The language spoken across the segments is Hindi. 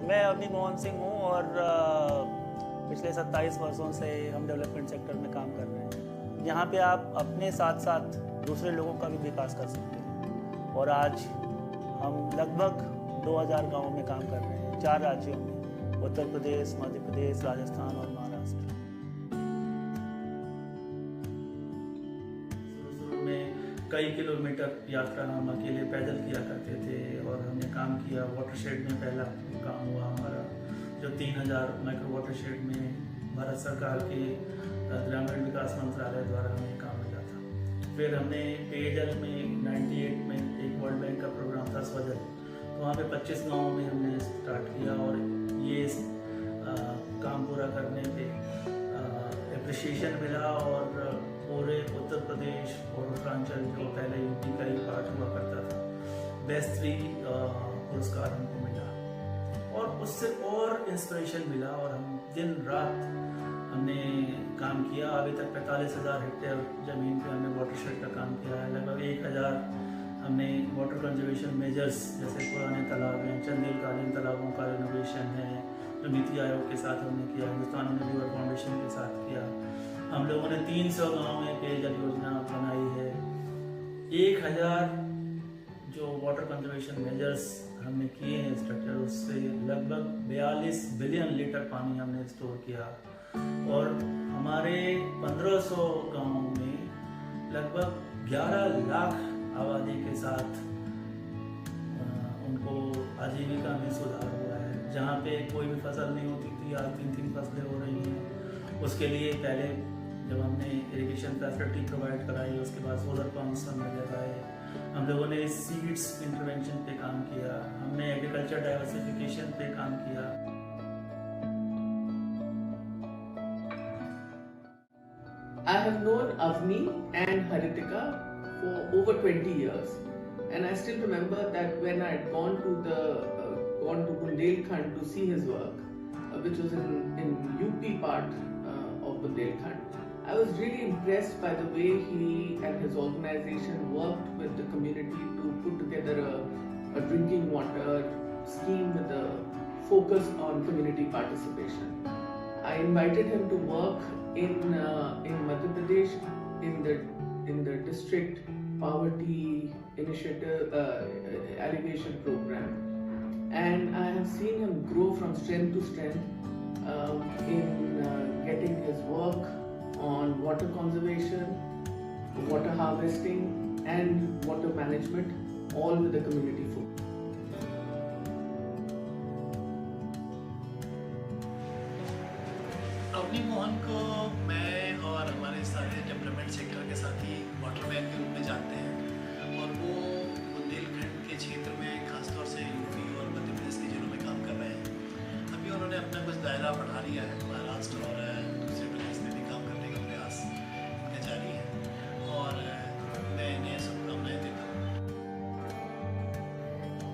मैं अवनी मोहन सिंह हूँ और पिछले 27 वर्षों से हम डेवलपमेंट सेक्टर में काम कर रहे हैं। यहाँ पे आप अपने साथ साथ दूसरे लोगों का भी विकास कर सकते हैं और आज हम लगभग 2000 गाँवों में काम कर रहे हैं, 4 राज्यों में, उत्तर प्रदेश, मध्य प्रदेश, राजस्थान और महाराष्ट्र। शुरू में कई किलोमीटर यात्रा हम अकेले पैदल किया करते थे और हमने काम किया। वाटरशेड में पहला काम हुआ हमारा, जो 3000 माइक्रो वाटरशेड में भारत सरकार के ग्रामीण विकास मंत्रालय द्वारा हमें काम मिला था। फिर हमने पेयजल में 98 में एक वर्ल्ड बैंक का प्रोग्राम था स्वजल, तो वहाँ पे 25 गाँवों में हमने स्टार्ट किया और ये काम पूरा करने पे एप्रिशिएशन मिला और पूरे उत्तर प्रदेश और उत्तरांचल, जो पहले यूपी का ही पार्ट हुआ करता था, बेस्ट 3 पुरस्कार हमको मिला और उससे और इंस्पिरेशन मिला और हम दिन रात हमने काम किया। अभी तक 45,000 हेक्टेयर ज़मीन पे हमने वाटरशेड का काम किया है। लगभग 1000 हमने वाटर कंजर्वेशन मेजर्स, जैसे पुराने तालाब हैं, चंदेलकालीन तालाबों का रिनोवेशन है, जो नीति आयोग के साथ हमने किया, हिंदुस्तान रिवर फाउंडेशन के साथ किया। हम लोगों ने 300 गाँव में पेयजल योजना बनाई है। 1000 जो वाटर कंजर्वेशन मेजर्स हमने किए हैं स्ट्रक्चर, उससे लगभग 42 बिलियन लीटर पानी हमने स्टोर किया और हमारे 1500 गाँवों में लगभग 11 लाख आबादी के साथ उनको आजीविका में सुधार हुआ है। जहाँ पे कोई भी फसल नहीं होती थी, आज 3 फसलें हो रही हैं। उसके लिए पहले जब हमने इरिगेशन फैसिलिटी प्रोवाइड कराई, उसके बाद सोलर पंप्स हमने लगाए, हम लोगों ने सीड्स इंटरवेंशन पे काम किया, हमने एग्रीकल्चर डाइवर्सिफिकेशन पे काम किया। I have known Avni and Haritika for over 20 years, and I still remember that when I had gone to Bundelkhand to see his work, which was in UP part of Bundelkhand. I was really impressed by the way he and his organization worked with the community to put together a drinking water scheme with a focus on community participation. I invited him to work in Madhya Pradesh in the district poverty initiative alleviation program, and I have seen him grow from strength to strength in getting his work on water conservation, water harvesting and water management, all with the community folk. Avani Mohan को मैं और हमारे सारे डेवलपमेंट सेक्टर के साथी वाटर बैंक के रूप में जानते हैं और वो बुंदेलखंड के क्षेत्र में खासतौर से यूपी और मध्य प्रदेश के जिलों में काम कर रहे हैं। अभी उन्होंने अपना कुछ दायरा बढ़ा लिया है, महाराष्ट्र और दूसरे प्रदेश में भी काम करने का प्रयास इनका जारी है और मैं इन्हें शुभकामनाएं देता हूँ।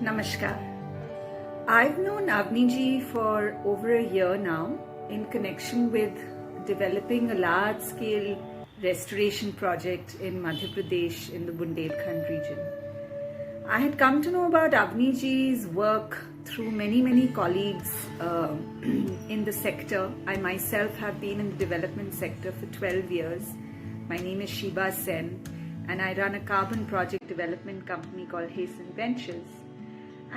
Namaskar. I've known Avni ji for over a year now in connection with developing a large-scale restoration project in Madhya Pradesh in the Bundelkhand region. I had come to know about Avni ji's work through many colleagues in the sector. I myself have been in the development sector for 12 years. My name is Shiba Sen and I run a carbon project development company called Hasten Ventures.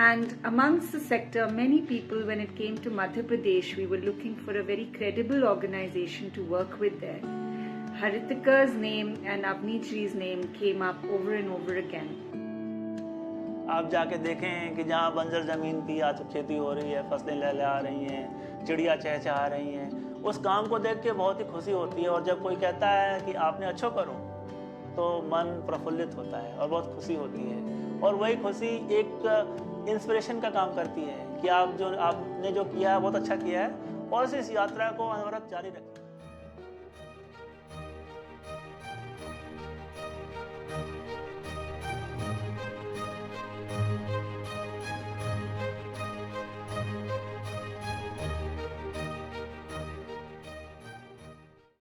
And amongst the sector, many people, when it came to Madhya Pradesh, we were looking for a very credible organization to work with there. Haritika's name and Avni ji's name came up over and over again. आप जाके देखें कि जहाँ बंजर ज़मीन थी आज खेती हो रही है, फसलें लहलहा रही हैं, चिड़िया चहचहा रही हैं, उस काम को देख के बहुत ही खुशी होती है। और जब कोई कहता है कि आपने अच्छा करो तो मन प्रफुल्लित होता है और बहुत खुशी होती है और वही खुशी एक इंस्पिरेशन का काम करती है कि आपने जो किया है बहुत अच्छा किया है और इस यात्रा को अनवरत जारी रखें।